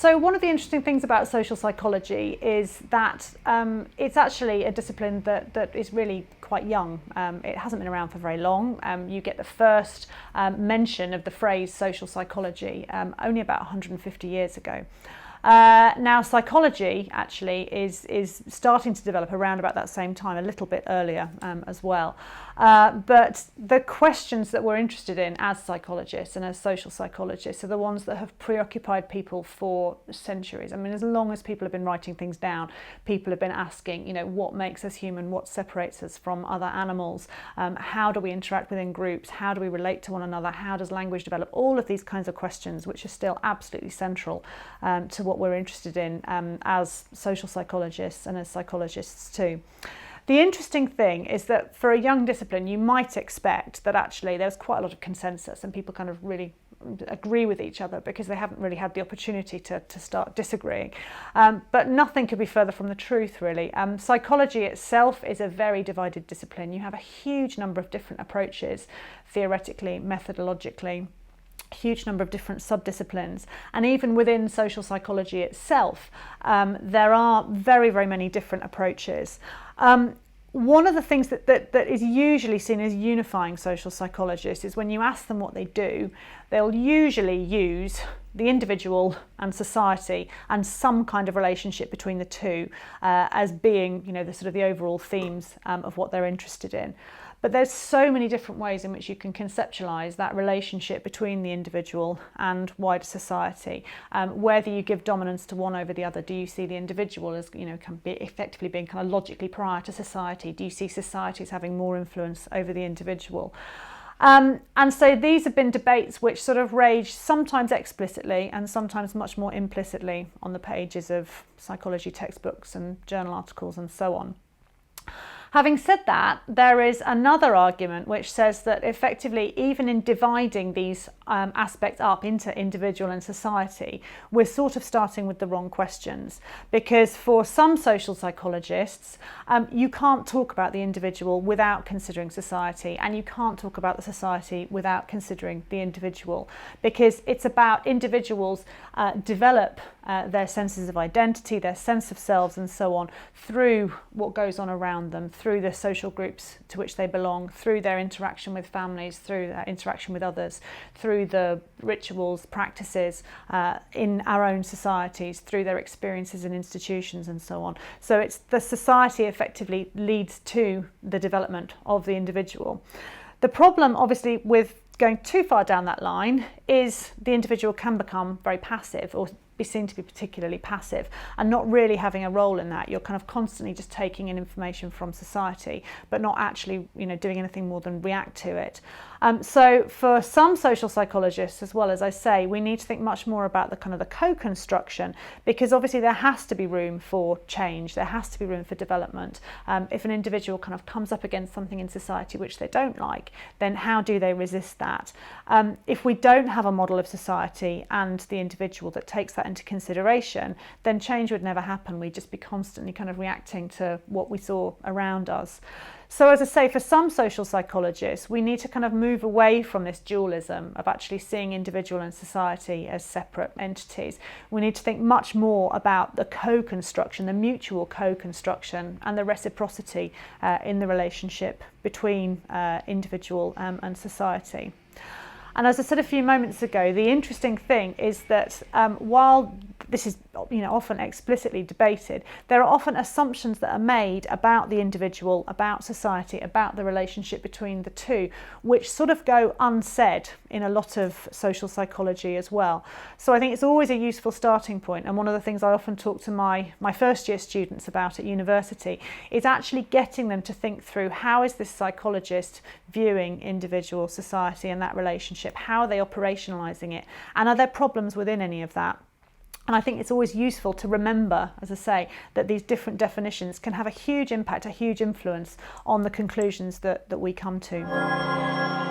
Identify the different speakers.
Speaker 1: So one of the interesting things about social psychology is that it's actually a discipline that is really quite young. It hasn't been around for very long. You get the first mention of the phrase social psychology only about 150 years ago. Now psychology actually is starting to develop around about that same time, a little bit earlier as well. But the questions that we're interested in as psychologists and as social psychologists are the ones that have preoccupied people for centuries. I mean, as long as people have been writing things down, people have been asking, you know, what makes us human, what separates us from other animals, how do we interact within groups, how do we relate to one another, how does language develop, all of these kinds of questions which are still absolutely central to what we're interested in as social psychologists and as psychologists too. The interesting thing is that for a young discipline, you might expect that actually there's quite a lot of consensus and people kind of really agree with each other because they haven't really had the opportunity to start disagreeing. But nothing could be further from the truth, really. Psychology itself is a very divided discipline. You have a huge number of different approaches, theoretically, methodologically, huge number of different subdisciplines, and even within social psychology itself there are very, very many different approaches. One of the things that is usually seen as unifying social psychologists is when you ask them what they do, they'll usually use the individual and society and some kind of relationship between the two as being, you know, the sort of the overall themes of what they're interested in. But there's so many different ways in which you can conceptualise that relationship between the individual and wider society. Whether you give dominance to one over the other, do you see the individual as, you know, can be effectively being kind of logically prior to society? Do you see society as having more influence over the individual? And so these have been debates which sort of rage sometimes explicitly and sometimes much more implicitly on the pages of psychology textbooks and journal articles and so on. Having said that, there is another argument which says that effectively, even in dividing these aspects up into individual and society, we're sort of starting with the wrong questions. Because for some social psychologists, you can't talk about the individual without considering society, and you can't talk about the society without considering the individual. Because it's about individuals develop their senses of identity, their sense of selves and so on through what goes on around them, through the social groups to which they belong, through their interaction with families, through their interaction with others, through the rituals, practices in our own societies, through their experiences in institutions and so on. So it's the society effectively leads to the development of the individual. The problem obviously with going too far down that line is the individual can become very passive or be seen to be particularly passive and not really having a role in that. You're kind of constantly just taking in information from society but not actually, you know, doing anything more than react to it. So for some social psychologists as well, as I say, we need to think much more about the kind of the co-construction, because obviously there has to be room for change, there has to be room for development. If an individual kind of comes up against something in society which they don't like, then how do they resist that? If we don't have a model of society and the individual that takes that into consideration, then change would never happen. We'd just be constantly kind of reacting to what we saw around us. So as I say, for some social psychologists, we need to kind of move away from this dualism of actually seeing individual and society as separate entities. We need to think much more about the co-construction, the mutual co-construction and the reciprocity in the relationship between individual and society. And as I said a few moments ago, the interesting thing is that while this is, you know, often explicitly debated, there are often assumptions that are made about the individual, about society, about the relationship between the two, which sort of go unsaid in a lot of social psychology as well. So I think it's always a useful starting point, and one of the things I often talk to my first year students about at university is actually getting them to think through, how is this psychologist viewing individual, society and that relationship? How are they operationalising it? And are there problems within any of that? And I think it's always useful to remember, as I say, that these different definitions can have a huge impact, a huge influence on the conclusions that we come to.